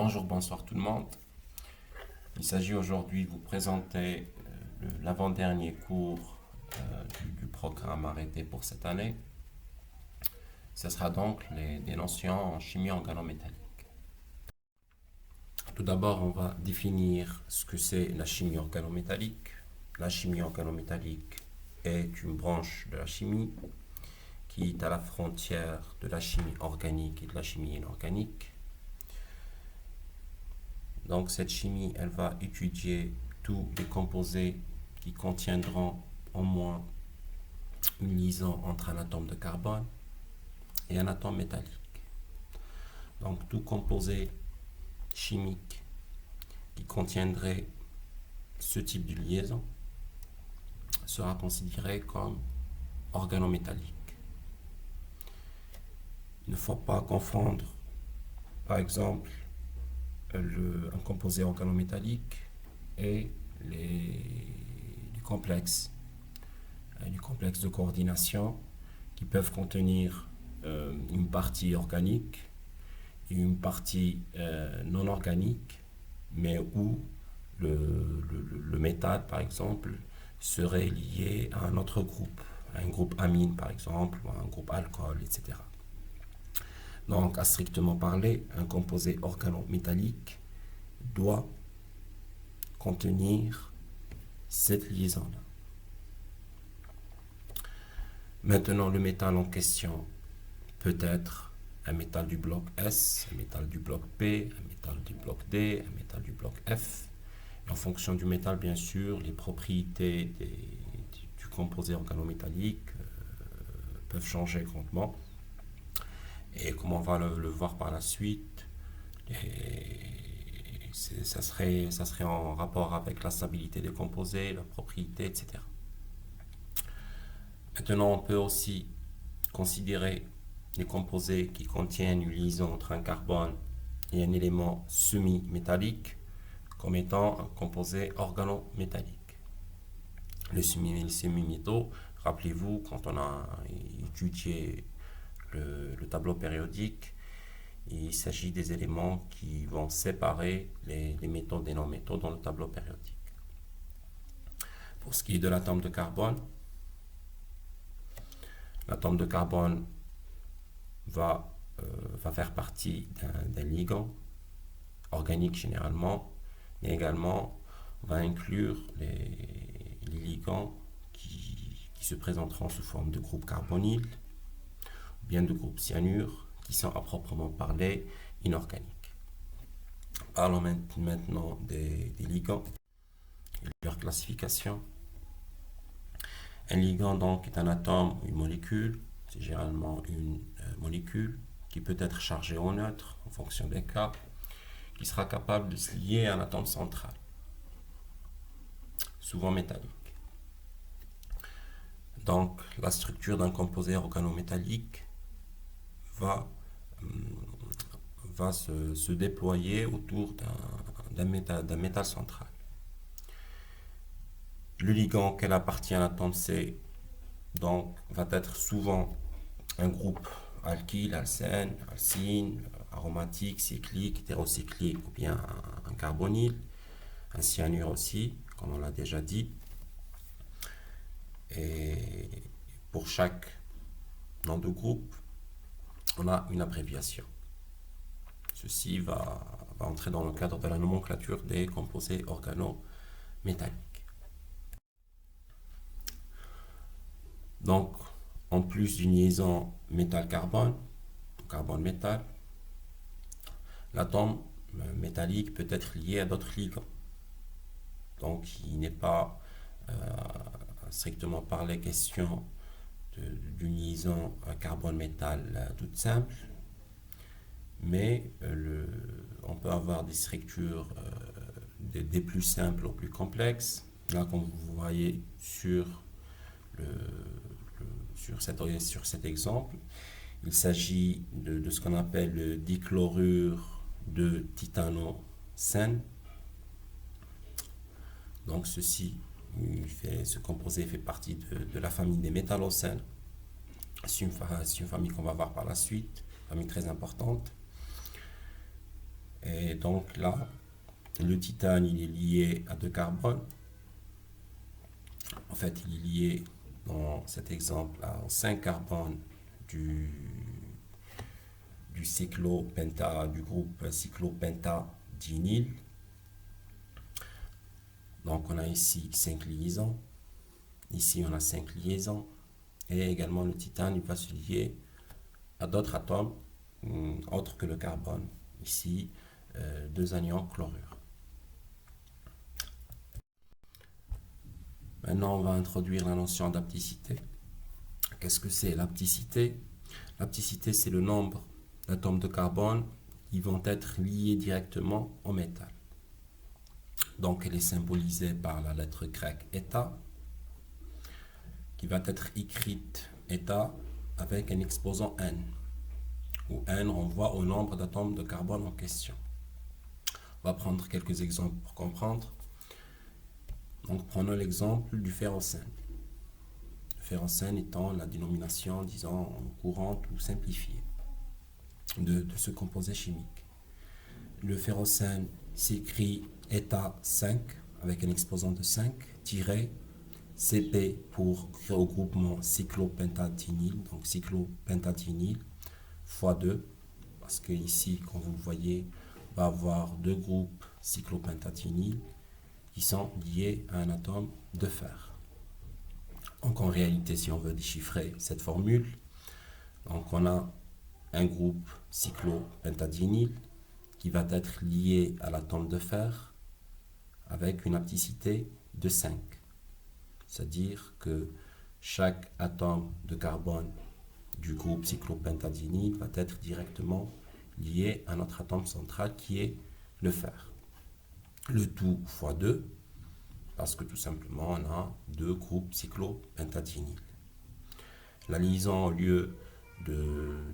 Bonjour, bonsoir tout le monde. Il s'agit aujourd'hui de vous présenter l'avant-dernier cours du programme arrêté pour cette année. Ce sera donc des notions en chimie organométallique. Tout d'abord, on va définir ce que c'est la chimie organométallique. La chimie organométallique est une branche de la chimie qui est à la frontière de la chimie organique et de la chimie inorganique. Donc cette chimie, elle va étudier tous les composés qui contiendront au moins une liaison entre un atome de carbone et un atome métallique. Donc tout composé chimique qui contiendrait ce type de liaison sera considéré comme organométallique. Il ne faut pas confondre, par exemple, un composé organométallique et du complexe de coordination qui peuvent contenir une partie organique et une partie non organique, mais où le métal, par exemple, serait lié à un autre groupe, à un groupe amine, par exemple, ou à un groupe alcool, etc. Donc, à strictement parler, un composé organométallique doit contenir cette liaison-là. Maintenant, le métal en question peut être un métal du bloc S, un métal du bloc P, un métal du bloc D, un métal du bloc F. Et en fonction du métal, bien sûr, les propriétés du composé organométallique peuvent changer grandement. Et comme on va le voir par la suite, ça serait en rapport avec la stabilité des composés, leurs propriétés, etc. Maintenant, on peut aussi considérer les composés qui contiennent une liaison entre un carbone et un élément semi-métallique comme étant un composé organométallique. Les semi-métaux, rappelez-vous, quand on a étudié le tableau périodique, il s'agit des éléments qui vont séparer les métaux des non-métaux dans le tableau périodique. Pour ce qui est de l'atome de carbone va faire partie d'un ligand organique généralement, mais également on va inclure les ligands qui se présenteront sous forme de groupe carbonyl ou bien de groupe cyanure qui sont à proprement parler inorganiques. Parlons maintenant des ligands et de leur classification. Un ligand donc est un atome ou une molécule, c'est généralement une molécule qui peut être chargée au neutre en fonction des cas, qui sera capable de se lier à un atome central, souvent métallique. Donc la structure d'un composé organométallique va se déployer autour d'un métal central. Le ligand auquel appartient l'atome C donc, va être souvent un groupe alkyle, alcène, alcyne, aromatique, cyclique, hétérocyclique ou bien un carbonyle, un cyanure aussi, comme on l'a déjà dit. Et pour chaque nom de groupe, on a une abréviation. Ceci va entrer dans le cadre de la nomenclature des composés organométalliques. Donc, en plus d'une liaison métal-carbone, carbone-métal, l'atome métallique peut être lié à d'autres ligands. Donc, il n'est pas strictement parlé question d'une liaison carbone-métal toute simple, mais on peut avoir des structures des plus simples aux plus complexes. Là, comme vous voyez sur cet exemple, il s'agit de ce qu'on appelle le dichlorure de titanocène. Donc ce composé fait partie de la famille des métallocènes. C'est une famille qu'on va voir par la suite, famille très importante. Et donc là, le titane, il est lié à 2 carbones. En fait, il est lié, dans cet exemple, à 5 carbones du, du groupe cyclopentadienyl. Donc, on a ici 5 liaisons. Ici, on a 5 liaisons. Et également, le titane, il va se lier à d'autres atomes autres que le carbone. Ici, 2 anions chlorure. Maintenant, on va introduire la notion d'hapticité. Qu'est-ce que c'est l'hapticité? L'hapticité, c'est le nombre d'atomes de carbone qui vont être liés directement au métal. Donc, elle est symbolisée par la lettre grecque eta, qui va être écrite eta avec un exposant n, où n renvoie au nombre d'atomes de carbone en question. On va prendre quelques exemples pour comprendre. Donc, prenons l'exemple du ferrocène. Le ferrocène étant la dénomination, disons, courante ou simplifiée de ce composé chimique. Le ferrocène s'écrit eta 5 avec un exposant de 5, tiré Cp pour regroupement cyclopentadienyl, donc cyclopentadienyl fois 2, parce que ici, comme vous le voyez, on va avoir 2 groupes cyclopentadienyl qui sont liés à un atome de fer. Donc en réalité, si on veut déchiffrer cette formule, donc on a un groupe cyclopentadienyl qui va être lié à l'atome de fer avec une hapticité de 5. C'est-à-dire que chaque atome de carbone du groupe cyclopentadienyl va être directement lié à notre atome central qui est le fer. Le tout fois 2, parce que tout simplement on a 2 groupes cyclopentadienyl. La liaison, au lieu de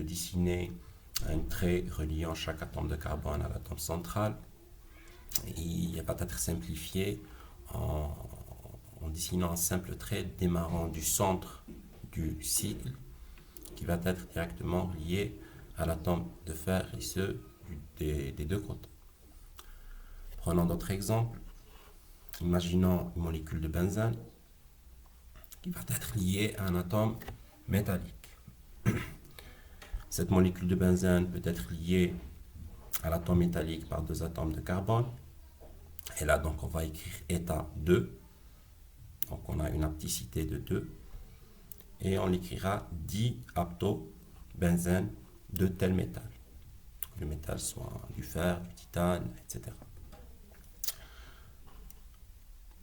dessiner un trait reliant chaque atome de carbone à l'atome central, il va être simplifié en dessinant un simple trait démarrant du centre du cycle qui va être directement lié à l'atome de fer et ce des 2 côtés. Prenons d'autres exemples. Imaginons une molécule de benzène qui va être liée à un atome métallique. Cette molécule de benzène peut être liée à l'atome métallique par 2 atomes de carbone. Et là, donc, on va écrire eta 2. Donc, on a une hapticité de 2. Et on l'écrira diaptobenzène de tel métal. Le métal soit du fer, du titane, etc.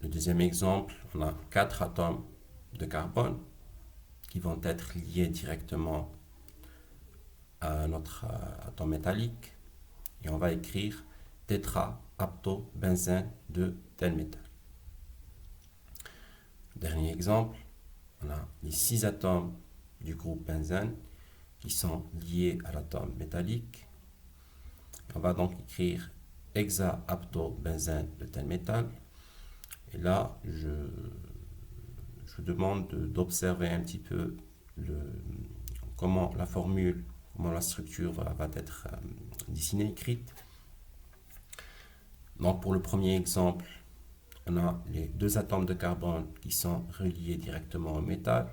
Le deuxième exemple, on a 4 atomes de carbone qui vont être liés directement à notre atome métallique. Et on va écrire tétraaptobenzène de tel métal. Dernier exemple, on a les 6 atomes du groupe benzène qui sont liés à l'atome métallique. On va donc écrire hexaaptobenzène de tel métal. Et là, je vous demande d'observer un petit peu comment la formule, comment la structure va être dessinée, écrite. Donc pour le premier exemple, on a les 2 atomes de carbone qui sont reliés directement au métal.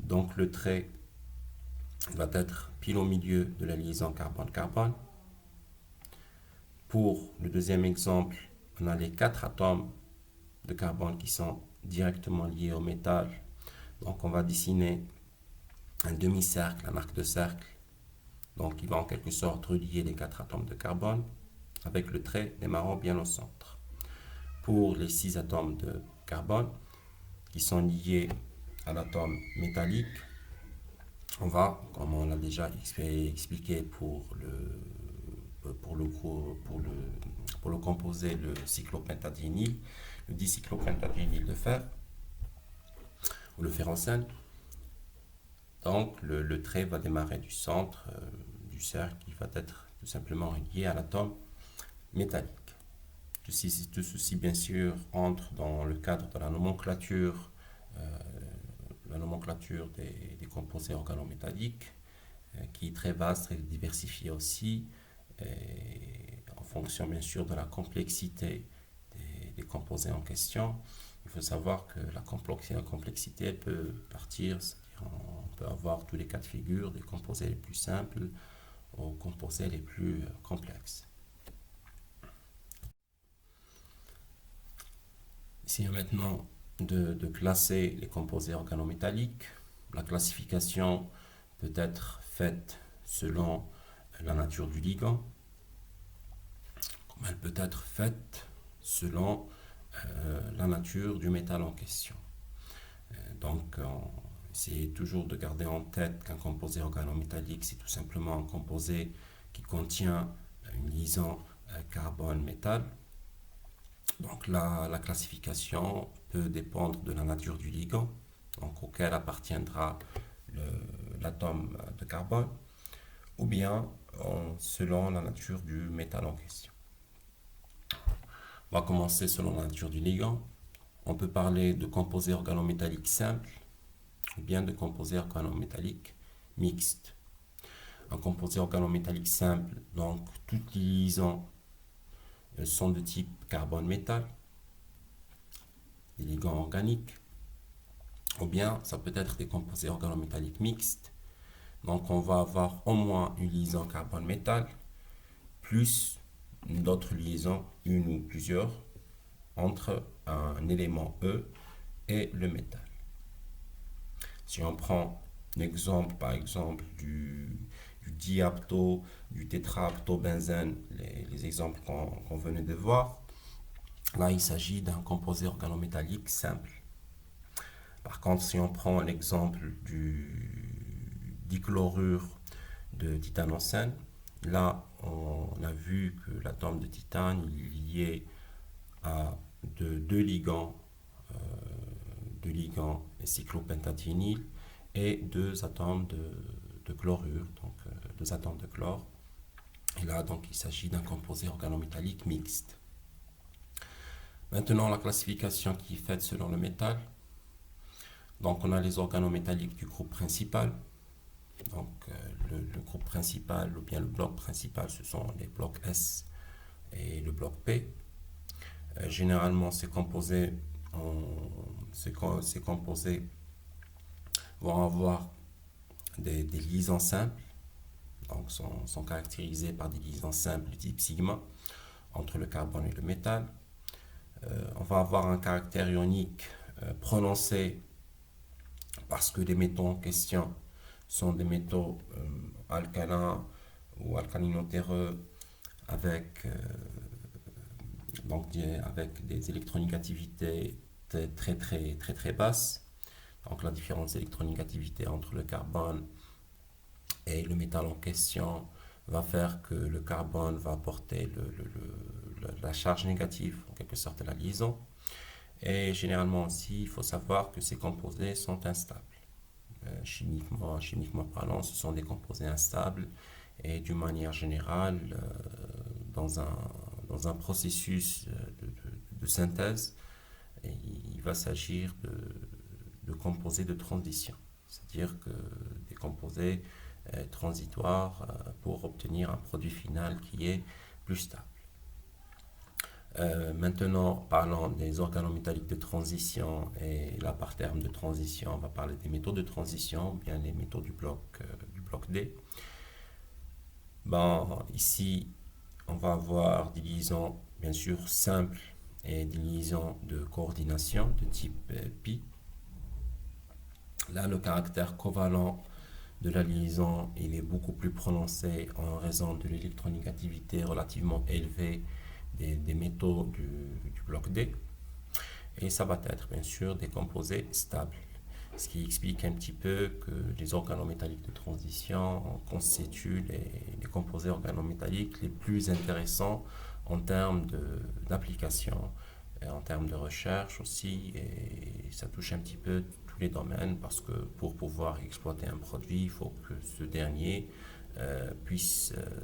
Donc le trait va être pile au milieu de la liaison carbone-carbone. Pour le deuxième exemple, on a les 4 atomes de carbone qui sont directement liés au métal. Donc on va dessiner un demi-cercle, un arc de cercle. Donc il va en quelque sorte relier les 4 atomes de carbone avec le trait démarrant bien au centre. Pour les 6 atomes de carbone qui sont liés à l'atome métallique, on va, comme on l'a déjà expliqué pour le composé, le cyclopentadienyl, le dicyclopentadienyl de fer, ou le ferrocène. Donc le trait va démarrer du centre du cercle qui va être tout simplement relié à l'atome métallique. Tout ceci, bien sûr, entre dans le cadre de la nomenclature des composés organométalliques, qui est très vaste, très diversifiée aussi. Et fonction bien sûr de la complexité des composés en question. Il faut savoir que la complexité elle peut partir, c'est-à-dire on peut avoir tous les cas de figure, des composés les plus simples aux composés les plus complexes. Essayons maintenant de classer les composés organométalliques. La classification peut être faite selon la nature du ligand, comme elle peut être faite selon la nature du métal en question. Donc, essayez toujours de garder en tête qu'un composé organométallique, c'est tout simplement un composé qui contient une liaison carbone-métal. Donc, la classification peut dépendre de la nature du ligand, donc auquel appartiendra l'atome de carbone, ou bien selon la nature du métal en question. On va commencer selon la nature du ligand. On peut parler de composés organométalliques simples ou bien de composés organométalliques mixtes. Un composé organométallique simple, donc toutes les liaisons sont de type carbone-métal, des ligands organiques, ou bien ça peut être des composés organométalliques mixtes. Donc on va avoir au moins une liaison carbone-métal, plus d'autres liaisons, une ou plusieurs, entre un élément E et le métal. Si on prend l'exemple, par exemple, du diapto, du tétraptobenzène, les exemples qu'on venait de voir, là, il s'agit d'un composé organométallique simple. Par contre, si on prend l'exemple du dichlorure de titanosène, là, on a vu que l'atome de titane il est lié à deux ligands cyclopentadienyl et deux atomes de chlorure, donc deux atomes de chlore. Et là, donc, il s'agit d'un composé organométallique mixte. Maintenant, la classification qui est faite selon le métal. Donc, on a les organométalliques du groupe principal. Donc, le groupe principal ou bien le bloc principal, ce sont les blocs S et le bloc P. Généralement, ces composés vont avoir des liaisons simples, donc sont caractérisés par des liaisons simples de type sigma entre le carbone et le métal. On va avoir un caractère ionique prononcé parce que les métaux en question sont des métaux alcalins ou alcalino-terreux avec des électronégativités très basses. Donc la différence d'électronégativité entre le carbone et le métal en question va faire que le carbone va apporter la charge négative, en quelque sorte, à la liaison. Et généralement aussi, il faut savoir que ces composés sont instables. Chimiquement parlant, ce sont des composés instables et d'une manière générale, dans un processus de synthèse, il va s'agir de composés de transition, c'est-à-dire que des composés transitoires pour obtenir un produit final qui est plus stable. Maintenant, parlant des organométalliques de transition, et là par terme de transition, on va parler des métaux de transition, ou bien les métaux du bloc D. Ici, on va avoir des liaisons bien sûr simples et des liaisons de coordination de type pi. Là, le caractère covalent de la liaison il est beaucoup plus prononcé en raison de l'électronégativité relativement élevée des métaux du bloc D. Et ça va être bien sûr des composés stables. Ce qui explique un petit peu que les organométalliques de transition constituent les composés organométalliques les plus intéressants en termes d'application, en termes de recherche aussi, et ça touche un petit peu tous les domaines parce que pour pouvoir exploiter un produit, il faut que ce dernier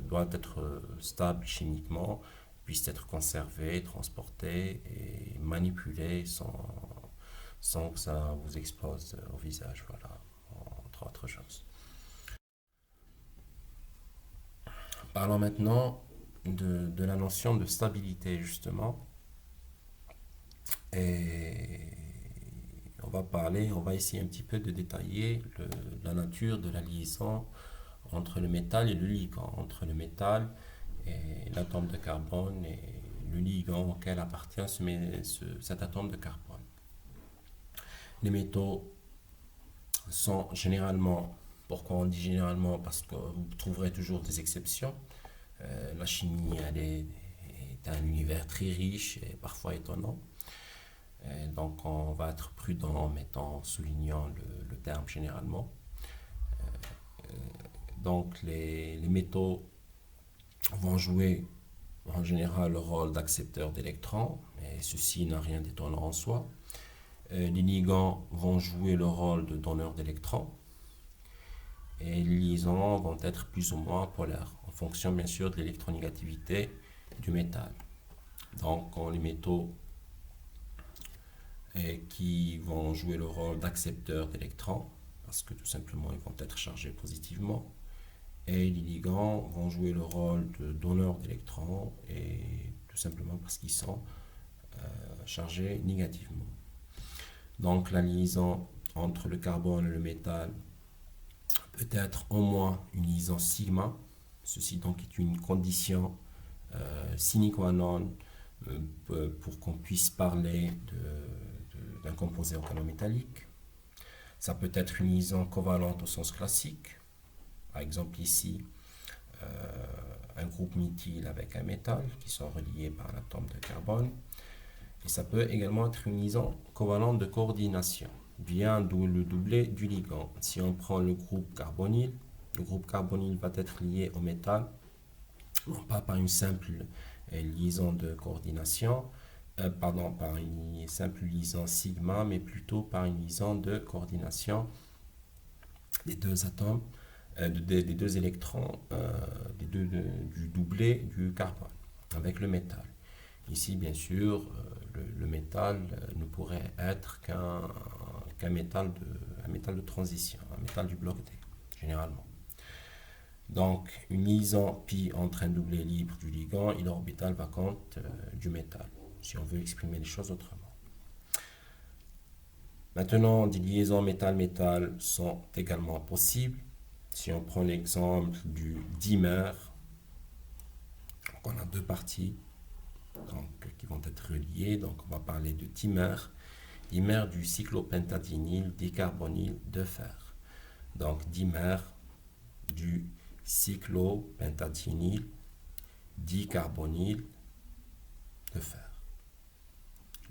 doit être stable chimiquement, puisse être conservé, transporté et manipulé sans que ça vous explose au visage, voilà, entre autres choses. Parlons maintenant de la notion de stabilité, justement. Et on va essayer un petit peu de détailler la nature de la liaison entre le métal et le ligand, entre le métal et l'atome de carbone et le ligand auquel appartient cet atome de carbone. Les métaux sont généralement, pourquoi on dit généralement? Parce que vous trouverez toujours des exceptions. La chimie, est un univers très riche et parfois étonnant. Donc on va être prudent en soulignant le terme généralement. Donc les métaux vont jouer en général le rôle d'accepteur d'électrons, et ceci n'a rien d'étonnant en soi. Les ligands vont jouer le rôle de donneur d'électrons, et les liaisons vont être plus ou moins polaires, en fonction bien sûr de l'électronégativité du métal. Donc les métaux qui vont jouer le rôle d'accepteur d'électrons, parce que tout simplement ils vont être chargés positivement, et les ligands vont jouer le rôle de donneur d'électrons, et tout simplement parce qu'ils sont chargés négativement. Donc la liaison entre le carbone et le métal peut être au moins une liaison sigma. Ceci donc est une condition sine qua non pour qu'on puisse parler d'un composé organométallique. Ça peut être une liaison covalente au sens classique. Par exemple ici, un groupe méthyle avec un métal qui sont reliés par un atome de carbone. Et ça peut également être une liaison covalente de coordination, bien d'où le doublet du ligand. Si on prend le groupe carbonyle va être lié au métal, non pas par une simple liaison de coordination, par une simple liaison sigma, mais plutôt par une liaison de coordination des deux atomes, des deux électrons, du doublet du carbone avec le métal. Ici, bien sûr, le métal ne pourrait être qu'un métal de transition, un métal du bloc D, généralement. Donc, une liaison pi entre un doublet libre du ligand et l'orbital vacante du métal, si on veut exprimer les choses autrement. Maintenant, des liaisons métal-métal sont également possibles. Si on prend l'exemple du dimère, donc on a deux parties qui vont être reliées. Donc, on va parler de dimère du cyclopentadienyl dicarbonyl de fer. Donc, dimère du cyclopentadienyl dicarbonyl de fer.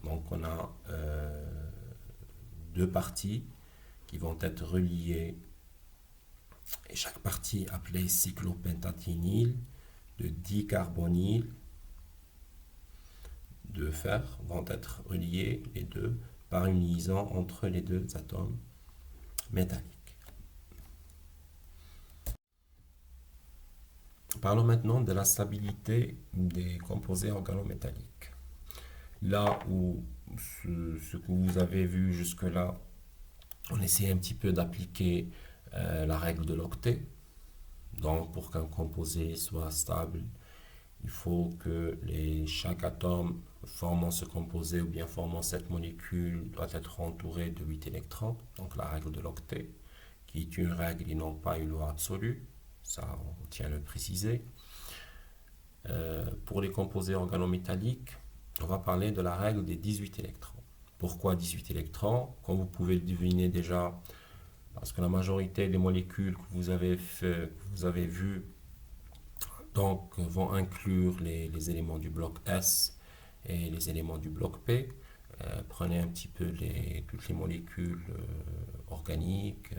Donc, on a deux parties qui vont être reliées, et chaque partie appelée cyclopentadienyl de dicarbonyl de fer vont être reliées les deux par une liaison entre les deux atomes métalliques. Parlons maintenant de la stabilité des composés organométalliques. Là où ce que vous avez vu jusque-là, on essaie un petit peu d'appliquer la règle de l'octet. Donc, pour qu'un composé soit stable, il faut que chaque atome formant ce composé ou bien formant cette molécule doit être entouré de 8 électrons. Donc, la règle de l'octet, qui est une règle et non pas une loi absolue. Ça, on tient à le préciser. Pour les composés organométalliques, on va parler de la règle des 18 électrons. Pourquoi 18 électrons? Comme vous pouvez le deviner déjà, parce que la majorité des molécules que vous avez vues donc, vont inclure les éléments du bloc S et les éléments du bloc P. Prenez un petit peu toutes les molécules organiques,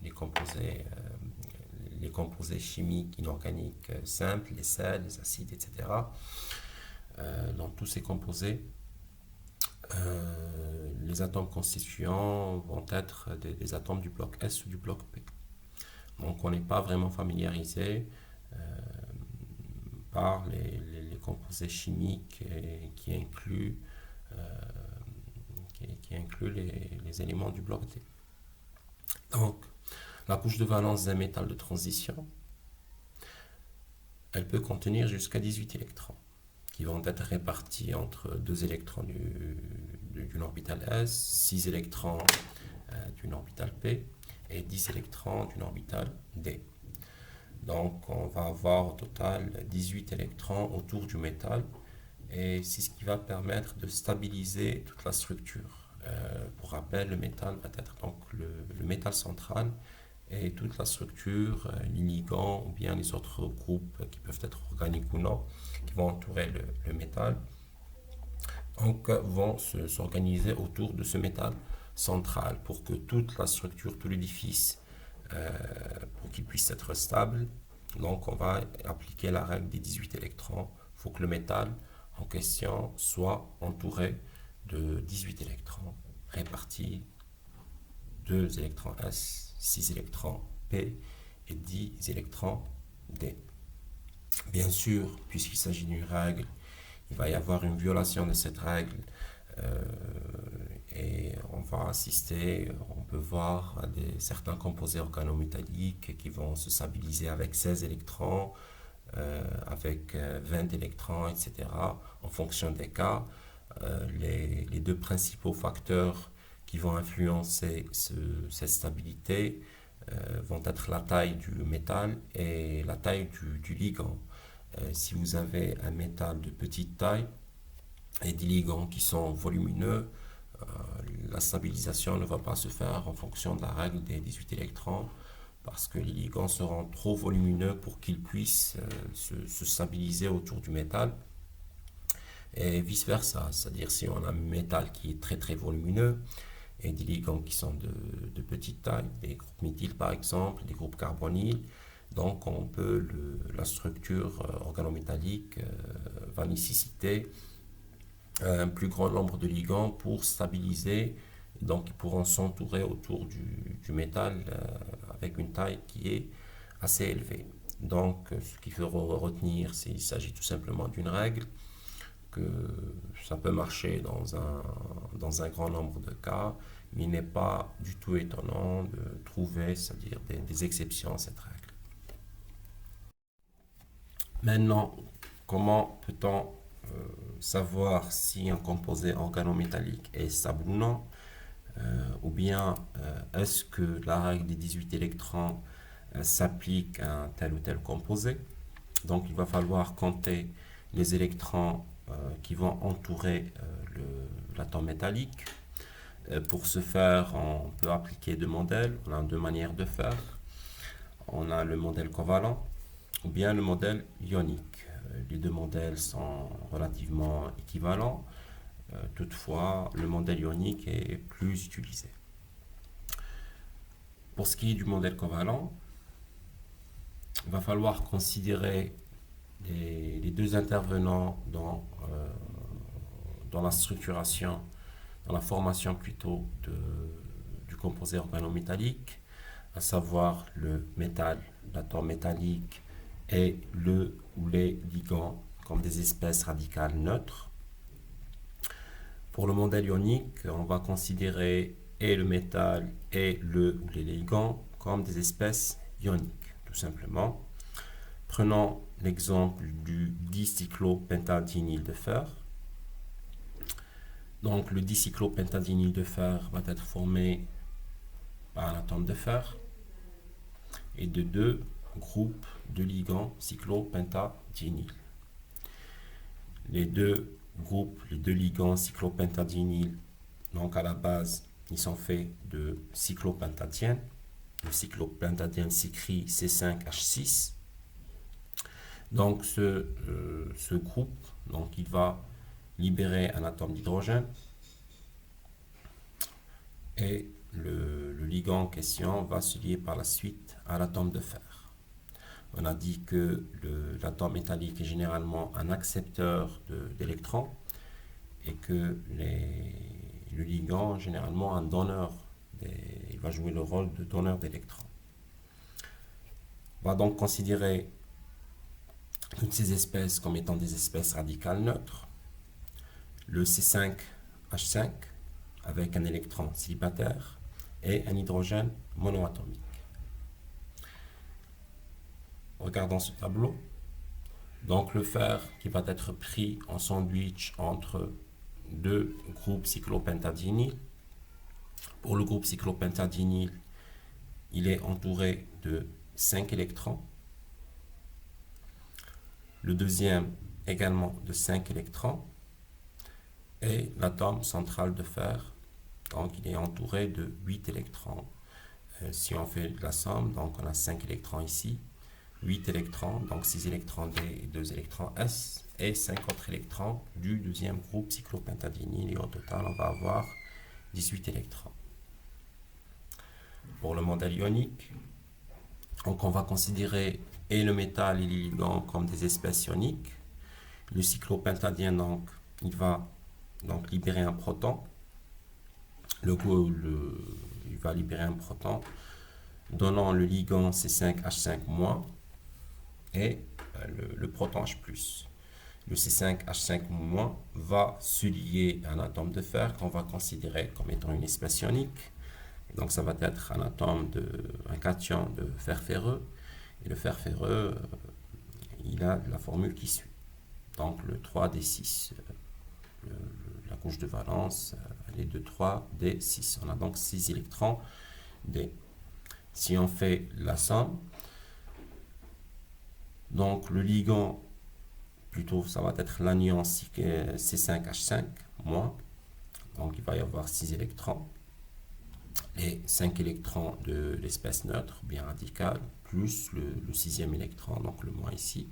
les composés chimiques inorganiques simples, les sels, les acides, etc. Dans tous ces composés, les atomes constituants vont être des atomes du bloc S ou du bloc P. Donc on n'est pas vraiment familiarisé par les composés chimiques qui incluent les éléments du bloc D. Donc, la couche de valence d'un métal de transition elle peut contenir jusqu'à 18 électrons qui vont être répartis entre 2 électrons d'une orbitale S, 6 électrons d'une orbitale P et 10 électrons d'une orbitale D. Donc on va avoir au total 18 électrons autour du métal et c'est ce qui va permettre de stabiliser toute la structure. Pour rappel, le métal va être donc le métal central et toute la structure, les ligands ou bien les autres groupes qui peuvent être organiques ou non, qui vont entourer le métal, donc vont s'organiser autour de ce métal central pour que toute la structure, tout l'édifice, pour qu'il puisse être stable. Donc on va appliquer la règle des 18 électrons. Il faut que le métal en question soit entouré de 18 électrons répartis 2 électrons S, 6 électrons P et 10 électrons D. Bien sûr, puisqu'il s'agit d'une règle, il va y avoir une violation de cette règle et on va assister, on peut voir certains composés organométalliques qui vont se stabiliser avec 16 électrons, avec 20 électrons, etc. En fonction des cas, les deux principaux facteurs qui vont influencer cette stabilité vont être la taille du métal et la taille du ligand. Si vous avez un métal de petite taille et des ligands qui sont volumineux, la stabilisation ne va pas se faire en fonction de la règle des 18 électrons parce que les ligands seront trop volumineux pour qu'ils puissent se stabiliser autour du métal et vice versa, c'est-à-dire si on a un métal qui est très très volumineux et des ligands qui sont de petite taille, des groupes méthyl par exemple, des groupes carbonyles, donc on peut la structure organométallique va nécessiter un plus grand nombre de ligands pour stabiliser, donc ils pourront s'entourer autour du métal avec une taille qui est assez élevée. Donc ce qu'il faut retenir, c'est qu'il s'agit tout simplement d'une règle, que ça peut marcher dans un grand nombre de cas, mais il n'est pas du tout étonnant de trouver, c'est-à-dire des exceptions à cette règle. Maintenant, comment peut-on savoir si un composé organométallique est stable ou non, ou bien est-ce que la règle des 18 électrons s'applique à un tel ou tel composé. Donc il va falloir compter les électrons qui vont entourer l'atome métallique. Pour ce faire, on peut appliquer deux modèles. On a deux manières de faire. On a le modèle covalent ou bien le modèle ionique. Les deux modèles sont relativement équivalents. Toutefois, le modèle ionique est plus utilisé. Pour ce qui est du modèle covalent, il va falloir considérer les deux intervenants dans la structuration, dans la formation plutôt du composé organométallique, à savoir le métal, l'atome métallique et le ou les ligands comme des espèces radicales neutres. Pour le modèle ionique, on va considérer et le métal et le ou les ligands comme des espèces ioniques, tout simplement. Prenons l'exemple du dicyclopentadienyl de fer. Donc le dicyclopentadienyl de fer va être formé par un atome de fer et de deux groupes de ligands cyclopentadienyl. Les deux groupes, les deux ligands cyclopentadienyl, donc à la base, ils sont faits de cyclopentadiène. Le cyclopentadiène s'écrit C5H6. Donc ce groupe, donc il va libérer un atome d'hydrogène et le ligand en question va se lier par la suite à l'atome de fer. On a dit que l'atome métallique est généralement un accepteur d'électrons et que le ligand est généralement un donneur, il va jouer le rôle de donneur d'électrons. On va donc considérer toutes ces espèces comme étant des espèces radicales neutres. Le C5H5 avec un électron célibataire et un hydrogène monoatomique. Regardons ce tableau. Donc le fer qui va être pris en sandwich entre deux groupes cyclopentadienyl. Pour le groupe cyclopentadienyl, il est entouré de 5 électrons. Le deuxième également de 5 électrons. Et l'atome central de fer, donc il est entouré de 8 électrons. Si on fait la somme, donc on a 5 électrons ici, 8 électrons, donc 6 électrons D et 2 électrons S, et 5 autres électrons du deuxième groupe cyclopentadienyl, et au total on va avoir 18 électrons. Pour le modèle ionique, donc on va considérer et le métal et les ligands comme des espèces ioniques. Le cyclopentadien, donc, il va donc libérer un proton. Il va libérer un proton, donnant le ligand C5H5- et le proton H+. Le C5H5- va se lier à un atome de fer qu'on va considérer comme étant une espèce ionique. Donc ça va être un cation de fer ferreux. Et le fer ferreux, il a la formule qui suit. Donc le 3D6. La couche de valence, elle est de 3D6. On a donc 6 électrons D. Si on fait la somme, donc le ligand, plutôt ça va être l'anion C5H5-, donc il va y avoir 6 électrons, et 5 électrons de l'espèce neutre, bien radicale, plus le sixième électron, donc le moins ici,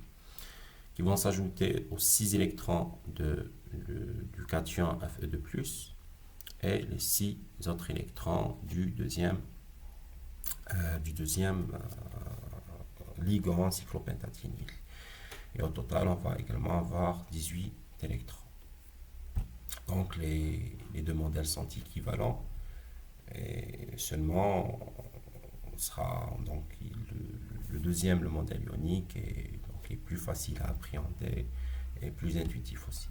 qui vont s'ajouter aux 6 électrons du cation Fe2+, et les 6 autres électrons du deuxième ligand cyclopentadienyl. Et au total, on va également avoir 18 électrons. Donc les deux modèles sont équivalents, et seulement sera donc le deuxième, le modèle ionique, est plus facile à appréhender et plus intuitif aussi.